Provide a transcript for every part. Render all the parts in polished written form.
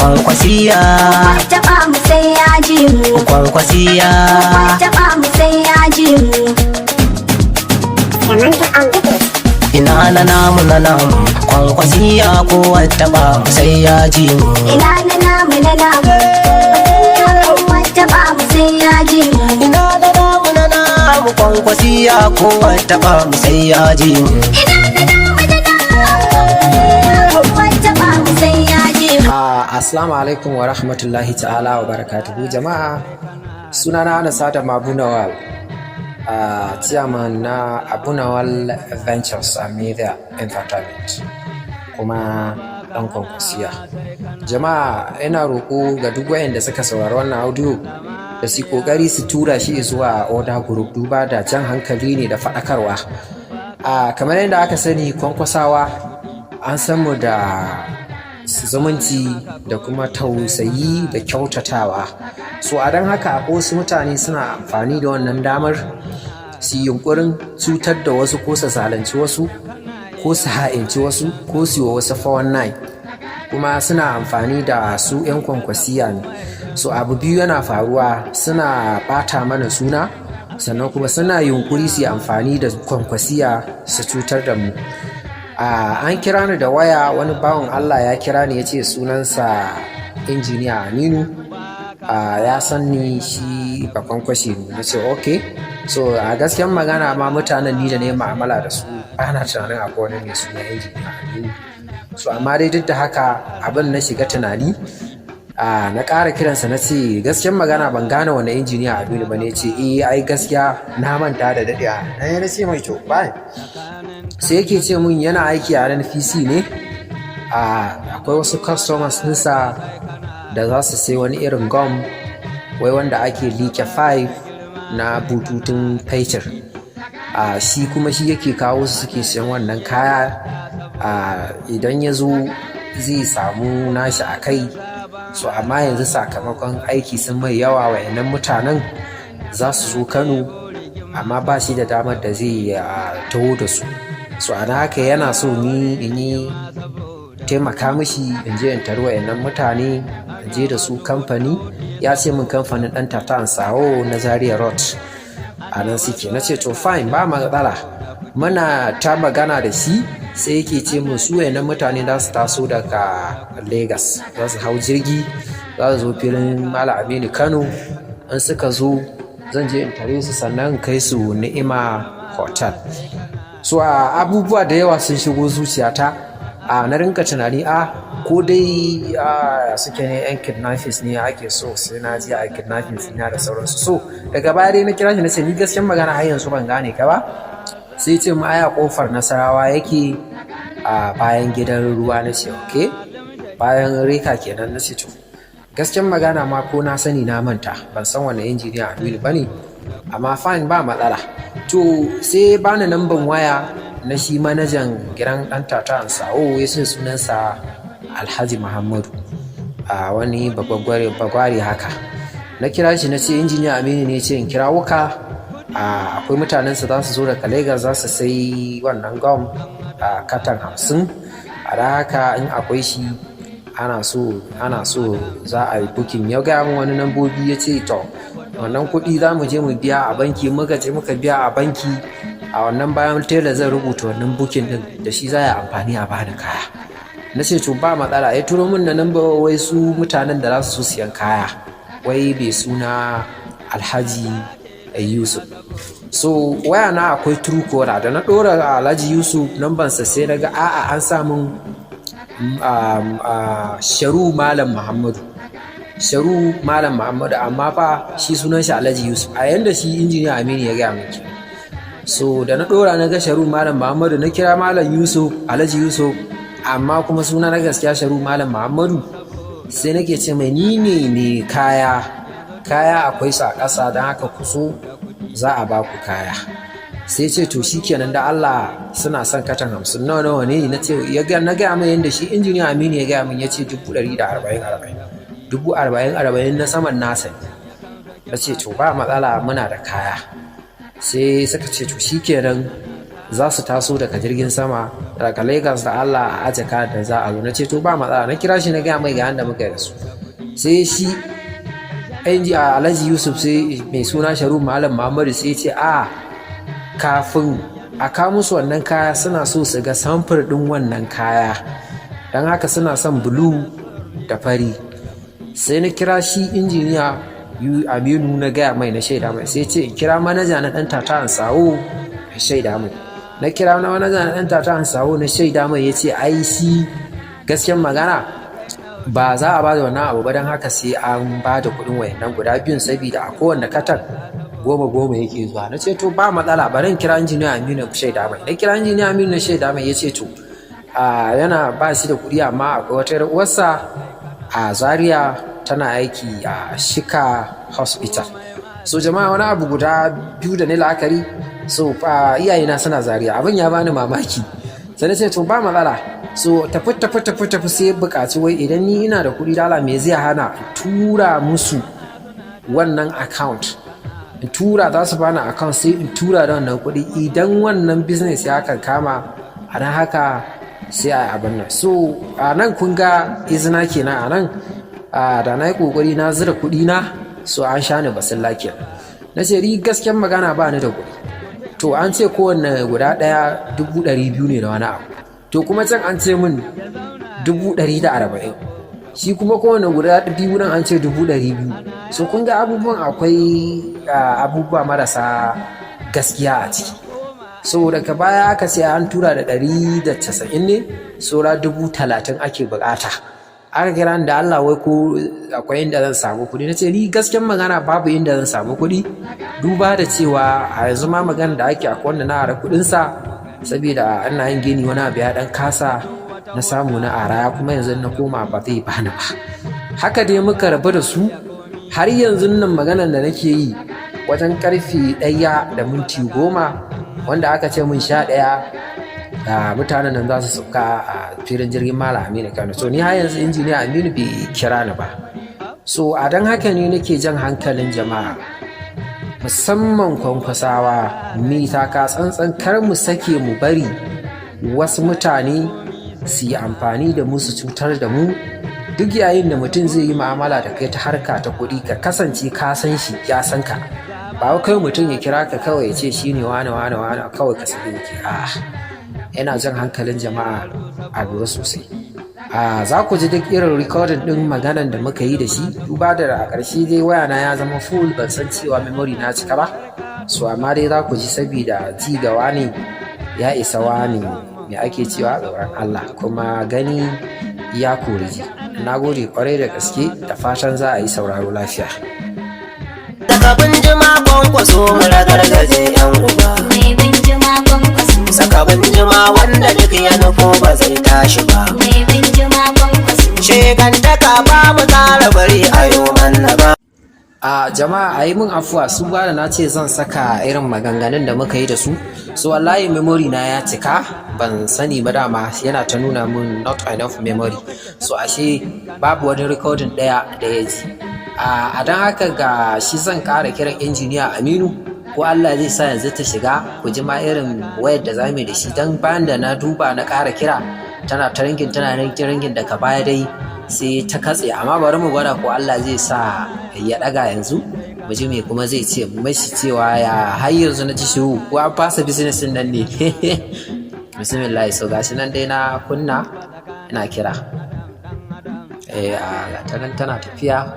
Kwankwasiya taba mu sai ya ji mu. Kwankwasiya Taba mu sai ya ji mu. ina na namu na namu. Kwankwasiya kowa taba mu sai ya ji mu. Ina na namu na namu. Taba mu sai ya ji mu. Ina na namu na namu. Kwankwasiya kowa taba mu sai ya ji mu. Ina na namu na namu. Taba mu sai ya ji mu. Assalamu alaikum wa rahmatullahi ta'ala wa barakatuhu jama'a. Sunana Anasata Abunawal, chairman na Abunawal Ventures and Media Entertainment, kuma ɗan Kwankwasiya. Jama'a ina roƙo ga duk wayanda suka saurari wannan audio da su kokari su tura shi zuwa order group, duba da jan hankali ne da faɗakarwa. Kamar yadda aka sani, Kwankwasawa an san mu da zumunci da kuma tausayi da kyautatawa. So a don haka wasu mutane suna amfani da wannan damar su yunkurin cutar da wasu, ko su zalunci wasu, ko su ha'inci wasu, ko su yi wa wasu 419, kuma suna amfani da su 'yan Kwankwasiya ne. So abu biyu yana faruwa: suna bata mana suna, sannan kuma suna yunkuri su yi amfani da Kwankwasiya su cutar da mu. An kira ni da waya, wani bawan Allah ya kira ni ya ce sunansa injiniya Aminu, ya san ni shi ba Kwankwashi ne. Na ce ok. So a gaskiyan magana ma mutanen ni da ne ma'amala da su ana tunanin akwai wani mai suna injiniya Aminu. So amma dai duk da haka abin na shiga tunani, na ƙara kiransa na ce gaskiyan magana ban gane wani injiniya Aminu ba ne. Ce ai gaskiya na manta da daɗewa. Na ce mai to bye. Sai yake ce mun yana aiki a NPC ne, akwai wasu customers nisa da za su sai wani irin gum wai wanda ake liƙe 5 na bututun fetur. Shi kuma shi yake kawo su, suke siyan wannan kaya. Idan ya zo zai samu nashi a kai. So amma yanzu sakamakon aiki sun mai yawa, wayannan mutanen za su zo Kano amma ba shi da damar da zai taho da su. So a haka yana so ni in yi taimaka mishi in je in tari wayannan mutane, in je da su kamfani. Ya ce min kamfanin ɗan Tata Ansawo na Zaria Road a nan suke. Na ce to fine, ba matsala. Muna ta magana da shi, sai yake ce min su wayannan mutane za su taso daga Lagos, za su hau jirgi, za su zo filin Malam Aminu Kano. In suka zo zan je in tare su, sannan kai su Ni'ima Hotel. So abubuwa da yawa sun shigo zuciyata. Na rinka tunani ko dai suke ne yan kidnappers ne ake so sai na ji a kidnapping na da sauransu. So daga baya dai na kira shi na ce ni gaskiyar magana har yanzu ban gane ka ba. Sai ce mu aya kofar Nasarawa yake, bayan gidan ruwa. Na ce okay, bayan reka kenan. Na ce to gaskiyar magana ma ko na sani na manta, ban san wani injiniya Aminu bane, amma fine, ba matsala. To sai bani namban waya na shi manajan gidan ɗan Tata Ansawo, ya ce sunansa Alhaji Muhammadu, wani bagware haka. Na kira shi na ce injiniya Aminu ne ce in kira wuka, akwai mutanensa za su zo daga Lagos, za su sai wannan gum katan 50. A da haka in akwai shi ana so za a yi bukin. Ya gaya min wani nambobi, ya ce to wannan kuɗi za mu je mu biya a banki. Muka je muka biya a banki. A wannan bayan tela zan rubuta wannan bukin din, da shi za a amfani a bani kaya. Na ce to ba matsala. Ya turo min da namba wai su mutanen da za su siyan kaya, wai bai suna Alhaji Yusuf. So waya na akwai Truecaller, da na ɗora Alhaji Yusuf nambansa sai na ga an samun Sharu Malam Muhammadu, amma fa shi sunan shi Alhaji Yusuf, a yanda shi injiniya Aminu ya gaya min. So da na ɗora na ga Sharu Malam Muhammadu, na kira Malam Yusuf, Alhaji Yusuf, amma kuma suna na gaskiya Sharu Malam Muhammadu. Sai nake ce mai ni ne kaya akwai su a ƙasa, don haka ku so za a ba ku kaya. Sai ce to shikenan, da Allah suna son katan 50 nawa ne. Na ce na gaya mai yadda shi injiniya Aminu ya gaya min. Ya ce 140 na saman nasa. Na ce to ba matsala, muna da kaya. Sai suka ce to shikenan za su taso daga jirgin sama daga Lagos da Allah a aje kayan da za a zo. Na ce to ba matsala, na kira shi na gaya mai ga yanda muka yi da su. Sai shi Alhaji Yusuf sai mai suna Sharu Malam Muhammadu sai ce kafin a kawo musu wannan kaya suna so su ga samfur ɗin wannan kaya, don haka suna son bulu da fari. Sai na kira shi injiniya Aminu na gaya mai na shaida mai, sai ce kira manaja na ɗan Tata Ansawo na shaida mai. Na kira na manaja na ɗan Tata Ansawo na shaida mai, ya ce ai shi gaskiyar magana ba za a ba da wannan abu ba, don haka sai an ba da kuɗin wayannan guda biyun saboda a kowanne katar 10 yake zuwa. Na ce to ba matsala, bari in kira injiniya Aminu na shaida mai. Na kira injiniya Aminu na shaida mai, ya ce to yana ba shi da kuɗi amma akwai wata yar uwarsa a Zaria tana aiki a Shika Hospital. So jama'a wani abu guda biyu da ni la'akari, so iyayena suna Zaria, abin ya bani mamaki. Sai na ce to ba matsala, so tafi sai buƙaci wai idan ni ina da kuɗi dala me zai hana tura musu wannan account, in tura za su bani account sai in tura da wannan kuɗi, idan wannan business ya kan kama a nan haka sai a abin nan. So a nan kun ga izina kenan, a nan da na yi ƙoƙari na zira kuɗi na, so an sha ni basin lafiya. Na ce ri gaskiyar magana ba ni da kuɗi, to an ce kowanne guda ɗaya 200,000 ne da wani abu, to kuma can an ce min 140,000, shi kuma kowane guda biyu nan an ce 200,000. So kun ga abubuwan akwai abubuwa marasa gaskiya a ciki. So daga baya aka ce an tura da 190 ne, saura 30,000 ake bukata. Aka kira da Allah wai ko akwai inda zan samu kuɗi. Na ce ni gaskiyar magana babu inda zan samu kuɗi, duba da cewa a yanzu ma magana da ake akwai wanda na ara kuɗinsa saboda ana yin gini wani abu ya ɗan kasa na samu na araya, kuma yanzu na koma ba zai bani ba. Haka dai muka rabu da su. Har yanzu nan maganar da nake yi wajen karfe 1:10 wanda aka ce mun 11 da mutanen nan za su sauka a filin jirgin Malam Aminu Kano. So ni har yanzu injiniya Aminu bai kira ni ba. So a don haka ne nake jan hankalin jama'a, musamman kwankwasawa, mi taka tsantsan, kar mu sake mu bari wasu mutane su yi amfani da mu su cutar da mu. Duk yayin da mutum zai yi mu'amala da kai ta harka ta kuɗi, ka kasance ka san shi ya san ka, ba kai mutum ya kira ka kawai ya ce shi ne wane kawai ka sani ke. Yana jan hankalin jama'a a lura sosai. Za ku ji duk irin recording ɗin maganan da muka yi da shi, duba da a ƙarshe dai wayana ya zama full, ban san cewa memory na cika ba. So amma dai za ku ji saboda ji ga wani ya isa wani, me ake cewa tsoron Allah, kuma gani ya kori ji. Na gode kwarai da gaske, da fatan za a yi sauraro lafiya. Saka binjima kwankwaso mu ragargaje yan uba. Mai binjima kwankwaso. Saka binjima wanda duk ya nufo ba zai tashi ba. Mai binjima kwankwaso. Shegantaka ba mu tsara bari a yo manna ba. Jama'a a yi min afuwa, su ba da na ce zan saka irin maganganun da muka yi da su, so wallahi memory na ya cika, ban sani ba, dama yana ta nuna mun not enough memory, so ashe babu wani recording ɗaya da ya ji. A don haka ga shi zan ƙara kiran injiniya Aminu, ko Allah zai sa yanzu ta shiga ku ji ma irin wayar da za mu yi da shi, don bayan da na duba na ƙara kira tana ta ringin daga baya dai sai ta katse, amma bari mu gwada ko Allah zai sa ya daga yanzu mu ji me kuma zai ce mashi cewa ya har yanzu na ji shiru ko an fasa business din nan ne. Bismillah. So gashi nan dai na kunna ina kira, ga nan tana tafiya.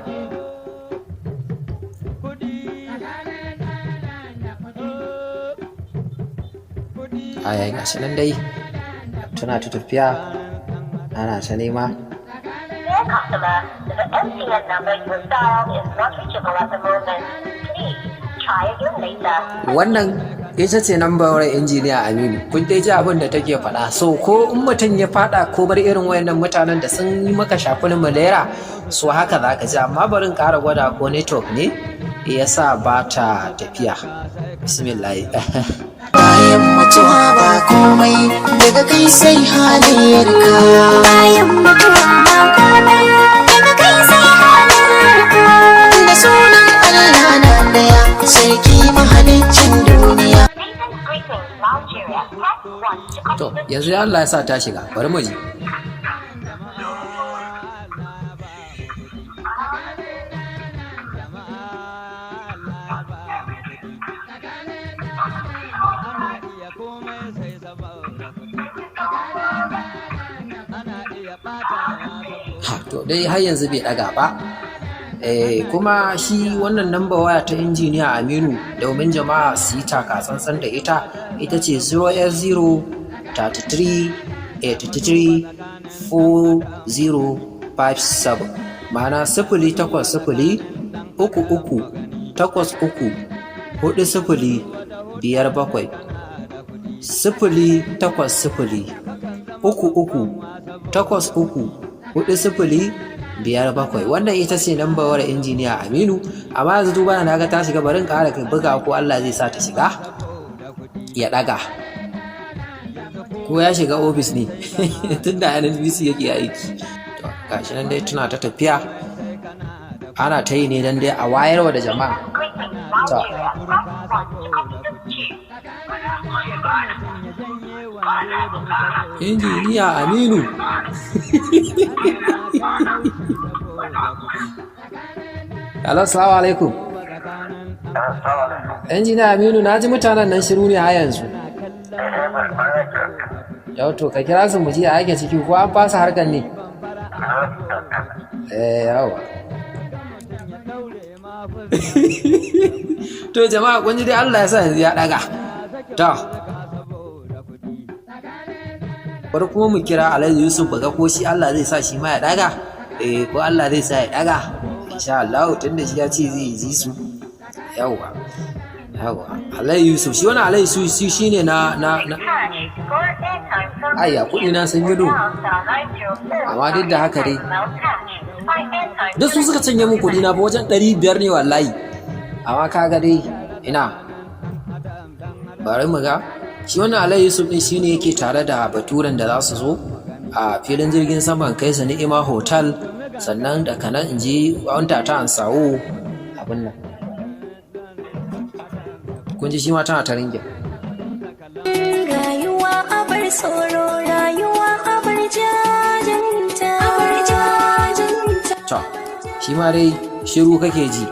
Gashi nan dai tana ta tafiya, ana ta nema. Customer, the MTN number you have dialed is not reachable at the moment. Please try again later. Wannan ita ce nambar injiniya Aminu. Kun dai ji abin da take faɗa. So ko in mutum ya faɗa ko bar irin wayannan mutanen da sun yi maka shafin malera, so haka za ka ji. Amma bari in ƙara gwada ko network ne yasa ba ta tafiya. Bismillah. Bayan mutuwa ba komai, daga kai sai halayyarka. Bayan mutuwa ba komai, daga kai sai halayyarka. Da sunan Allah na daya, sarki mahaliccin duniya. Greetings, Nigeria. yanzu ya Allah ya sa ta shiga, bari mu ji. To dai har yanzu bai daga ba. Kuma shi wannan namba waya ta injiniya Aminu domin jama'a su yi taka tsantsan da ita ce 080 33 83 4057, ma'ana 080 33 83 4057, 080 33 83 4057. Wannan ita ce lambawar injiniya Aminu. Amma yanzu duba na ga ta shiga, barin ƙara buga ko Allah zai sa ta shiga ya ɗaga, ko ya shiga ofis ne tun da NNPC yake aiki. To gashi nan dai tuna ta tafiya, ana ta yi ne dan dai a wayarwa da jama'a. To injiniya Aminu Hello, assalamu alaikum. Injiniya Aminu, na ji mutanen nan shiru ne a yanzu. Yau to ka kira su mu ji a ake ciki ko an fasa harkar ne? Yawa. To jama'a kun ji dai Allah ya sa yanzu ya daga. To bari kuma mu kira Alhaji Yusuf baga ko shi Allah zai sa shi ma ya daga. Ko Allah zai sa ya daga. Insha Allah tunda shi ya ce zai ji su. Yawa Alhaji Yusuf, shi wani Alhaji Yusuf shine na ayya kuɗi na sun gido, amma duk da haka dai duk su suka canye mun kuɗi na ba wajen 500 ne wallahi. Amma kaga dai ina bari mu ga shi wannan Alhaji Yusuf din shine yake tare da baturen da za su zo a filin jirgin saman kai su Ni'ima Hotel, sannan da kanan in je wanta ta Ansawo abin nan. Kun ji shi ma tana ta ringin. Rayuwa abar tsoro, rayuwa abar jajanta, abar jajanta. To shi ma dai shiru kake ji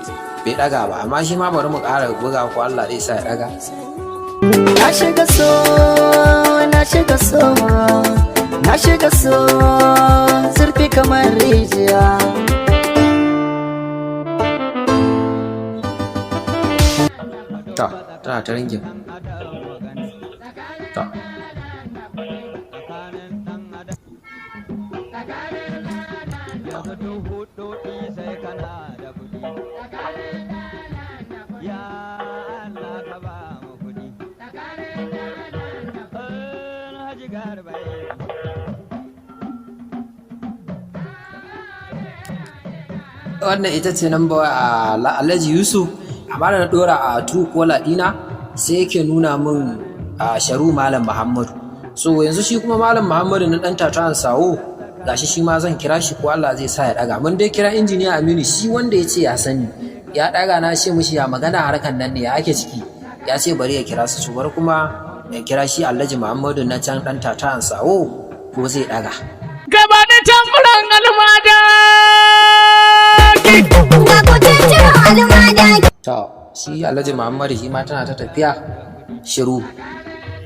bai daga ba, amma shi ma bari mu ƙara buga ko Allah zai sa ya daga. Na shiga so, na shiga so, na shiga so, zurfi kamar rijiya. To tana ta ringin. To wannan ita ce namba a Alhaji Yusuf, amma da na dora a True Caller dina sai yake nuna min a Sharu Malam Muhammadu. So yanzu shi kuma Malam Muhammadu na dan Tata Ansawo, gashi shi ma zan kira shi ko Allah zai sa ya daga. Mun dai kira injiniya Aminu, shi wanda ya ce ya sani ya daga, na ce mishi ya magana harkan nan ne ya ake ciki, ya ce bari ya kira su. Bar kuma ya kira shi Alhaji Muhammadu na can dan Tata Ansawo ko zai daga. Gaba da tamburan almada Ga kutuncin almada. To shi Alhaji Muhammadu shi ma tana ta tafiya shiru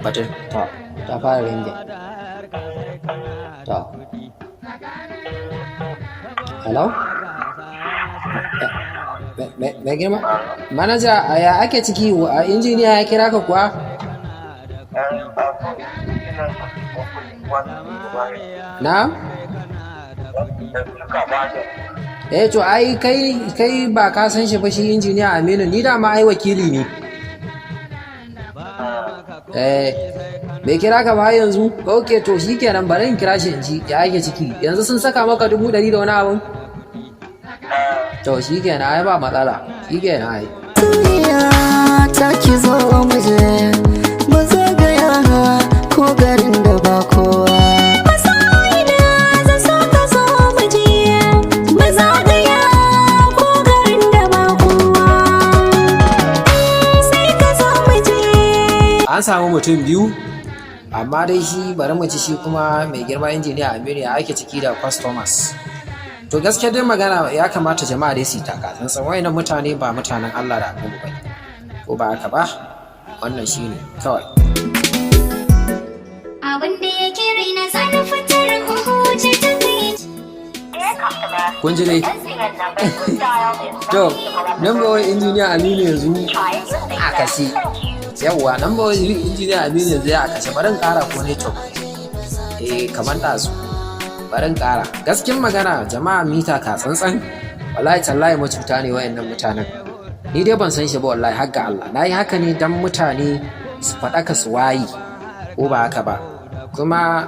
bata ta fara ringe. To hello, me girma manaja, ya ake ciki? Injiniya ya kira ka kuwa? Na? To ai kai ba ka san shi ba, shi injiniya Aminu, ni da ma ai wakili ne. Bai kira ka ba yanzu? Ok, to shikenan bari in kira shi in ji ya ake ciki. Yanzu sun saka maka 100 da wani abun? To shikenan ai ba matsala, shikenan ai. Duniya ta ki zo muje, ba zagaya ko garin da ba kowa. An samu mutum biyu amma dai shi bari mu ji shi kuma mai girma injiniya Aminu ya ake ciki da customers. To gaskiya dai magana ya kamata jama'a dai su taka tsantsan, wayannan mutane ba mutanen Allah da Annabi bane, ko ba haka ba? Wannan shine kawai. Abin da yake raina zan fitar huce ta kai. Kun ji dai? To, number one injiniya Aminu yanzu a kashe. Yawwa, number one injiniya Aminu yanzu ya kashe. Barin ƙara ko ne to? Kamar ɗazu. Barin ƙara. Gaskin magana jama'a mita ka tsantsan. Wallahi tallahi macuta ne wayannan mutanen. Ni dai ban san shi ba wallahi har ga Allah. Na yi haka ne dan mutane su faɗaka su wayi. Ko ba haka ba. Kuma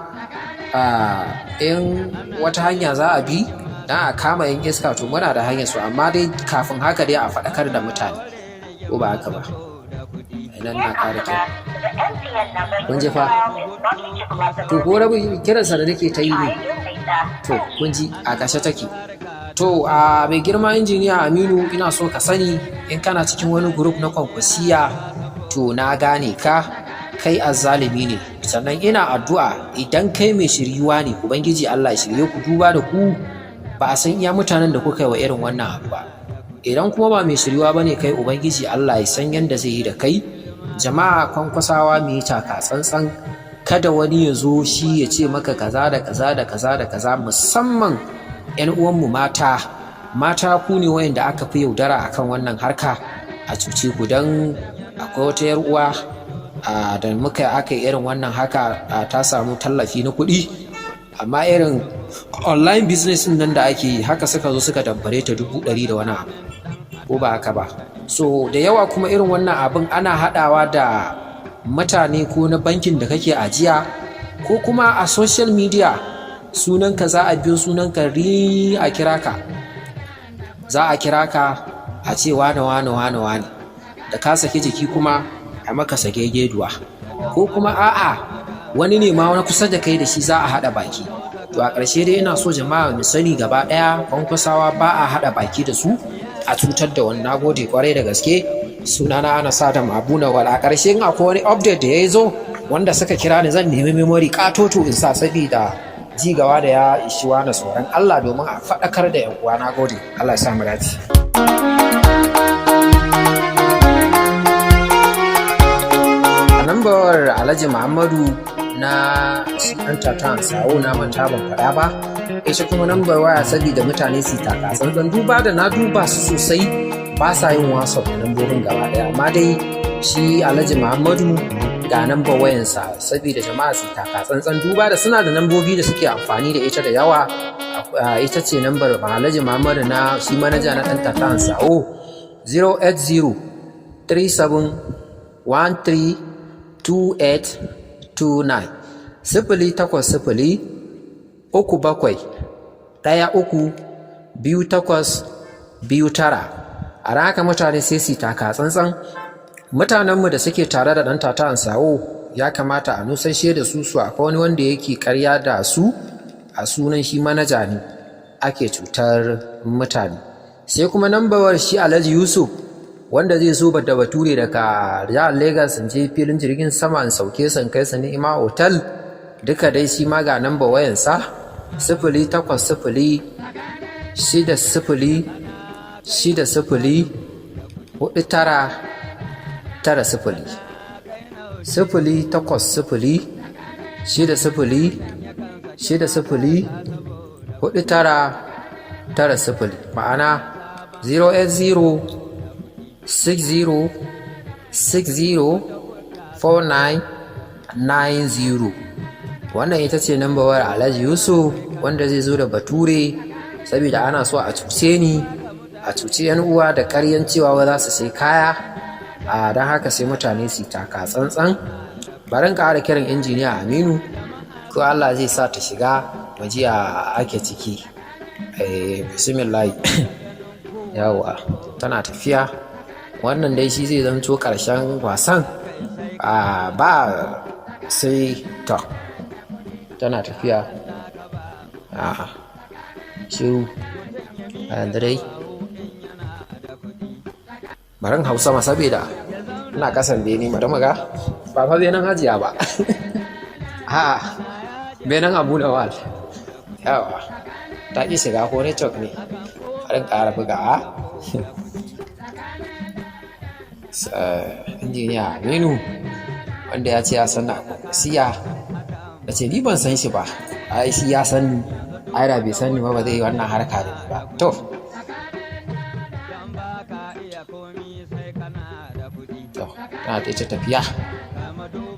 in wata hanya za a bi dan a kama yin iska to muna da hanyar su, amma dai kafin haka dai a faɗakar da mutane, ko ba haka ba? Idan na ƙara kyau kun ji fa, to ko rabu kiransa da nake ta yi ne, to kun ji a ƙashe take. To a mai girma injiniya Aminu, ina so ka sani in kana cikin wani group na kwankwasiya to na gane ka, kai azzalimi ne. Sannan ina addu'a idan kai mai shiryuwa ne, ubangiji Allah ya shirye ku, duba da ku ba a san iya mutanen da kuka yi wa irin wannan abu ba. Idan kuma ba mai shiryuwa ba ne kai, ubangiji Allah ya san yadda zai yi da kai. Jama'a kwankwasawa mu yi taka tsantsan, kada wani ya zo shi ya ce maka kaza da kaza da kaza da kaza, musamman 'yan uwanmu mata ku ne wayanda aka fi yaudara akan wannan harka a cuce ku. Dan akwai wata 'yar uwa da aka yi irin wannan haka, ta samu tallafi na kuɗi, amma irin online business nan da ake yi haka suka zo suka dabbare ta 100,000 da wani abu, ko ba haka ba? So da yawa kuma irin wannan abin ana haɗawa da mutane ko na bankin da kake ajiya, ko kuma a social media sunanka za a biyo sunanka a kira ka, za a kira ka a ce wane da ka saki jiki kuma a maka sage geduwa, ko kuma a'a wani ne ma wani kusa da kai da shi za a haɗa baki. To a ƙarshe dai ina so jama'a mu sani gaba ɗaya kwankwasawa ba a haɗa baki da su a cutar da wani. Nagode kwarai da gaske. Sunana Anas Adam Abu Nawal. A ƙarshe in akwai wani update da ya zo wanda suka kira ni, zan nemi memory katoto in sa sabida jigawa da ya ishi wani tsoron Allah domin a faɗakar da 'yan uwa. Nagode, Allah ya sa mu dace. Lambar Alhaji Muhammadu na ɗan tatan sawo na manta ban faɗa ba, ita kuma lambar waya saboda mutane su taka tsantsan, duba da na duba su sosai ba sa yin whatsapp da lambobin gaba ɗaya, amma dai shi Alhaji Muhammadu ga lambar wayansa saboda jama'a su taka tsantsan, duba da suna da lambobi da suke amfani da ita da yawa. Ita ce lambar Alhaji Muhammadu na shi manaja na ɗan tatan sawo 080 37 13 2829 08037132829. A haka mutane sai su taka tsantsan. Mutanenmu da suke tare da ɗan tatan sawo ya kamata a nusashe da su akwai wani wanda yake karya da su a sunan shi manaja ne ake cutar mutane. Sai kuma nambawar shi Alhaji Yusuf wanda zai so da bature daga jihar Lagos in je filin jirgin sama in sauke san kai sa Ni'ima Hotel, duka dai shi ma ga namba wayansa 080 60 60 4990 080 60 60 4990, ma'ana 080 60 Wannan ita ce nambawar Alhaji Yusuf wanda zai zo da bature saboda ana so a cuce ni, a cuci 'yan uwa da karyan cewa za su sai kaya. Don haka sai mutane su taka tsantsan. Barin ƙara kiran injiniya Aminu ko Allah zai sa ta shiga waje a ake ciki. Bismillah. Yawa tana tafiya. Wannan dai shi zai zanto ƙarshen wasan. Ba sai ta tana tafiya. Shiru yanzu dai barin hausa ma saboda ina kasan bene mata maga ba fa zai nan hajiya ba. Ha, benin Abu Nawal. Yawa, ta ƙi shiga ko network ne. Harin ƙara buga a. Injiniya Aminu, wanda ya ce ya san na siya. Da ce ni ban san shi ba. Ai shi ya san ni. Ai da bai san ni ba zai yi wannan harka da ni ba. To. Tana ta tafiya.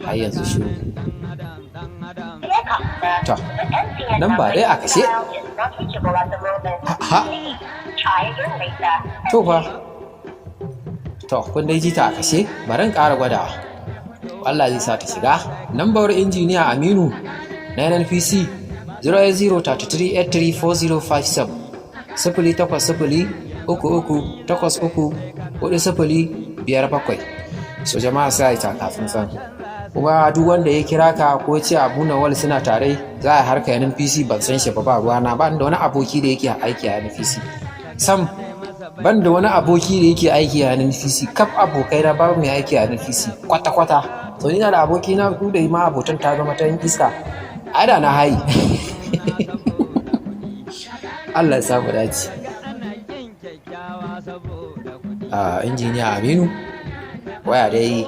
Har yanzu shiru. To, nan ba dai a kashe. Ha. To fa. To, kun dai ji ta a kashe, bari in ƙara gwadawa. Allah zai sa ta shiga. Nambar injiniya Aminu na NNPC 08033834057 08033834057. So jama'a sai ta kafin san. Kuma duk wanda ya kira ka ko ce Abu Nawal suna tare za a harka NNPC ban san shi ba ruwana ba da wani aboki da yake aiki a NNPC. Sam ban da wani aboki da yake aiki a NNPC kaf abokai na babu mai aiki a NNPC kwata-kwata. To ni da aboki na ku da ma abotan ta zama ta yin iska. Ai da na hayi. Allah ya samu dace. Injiniya Aminu waya dai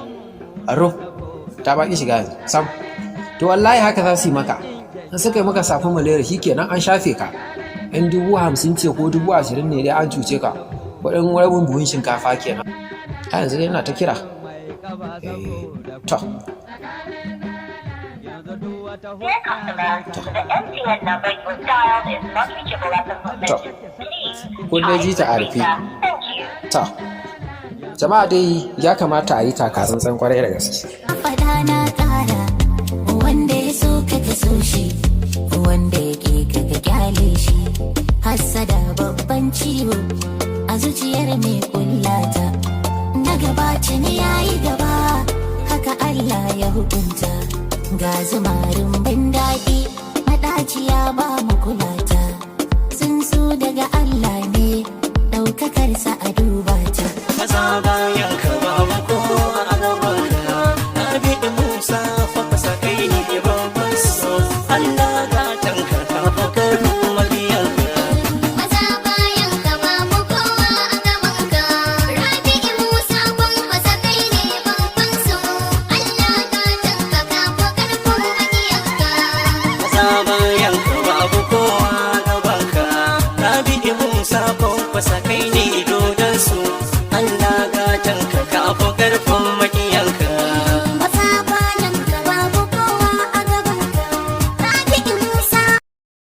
aro ta baki shiga sam. To wallahi haka za su yi maka. An suka yi maka safin malaria shikenan an shafe ka. In 50,000 ce ko 20,000 ne dai an cuce ka. Kuɗin rabin buhun shinkafa kenan. A yanzu dai ina ta kira. To. Dear customer, the MTN number you dialed is not reachable at the moment. To. Kun dai ji ta arfi. Thank you. To. Jama'a dai ya kamata a yi takatsantsan kwarai da gaske. Faɗa na ƙara, wanda ya so ka so shi, wanda ya ƙi ka kyale shi. Hassada babban ciwo a zuciyar mai kullata. Na gabaci ne ya yi gaba, haka Allah ya hukunta. Ga zumarin ban daɗi, maɗaci ya ba mu kula.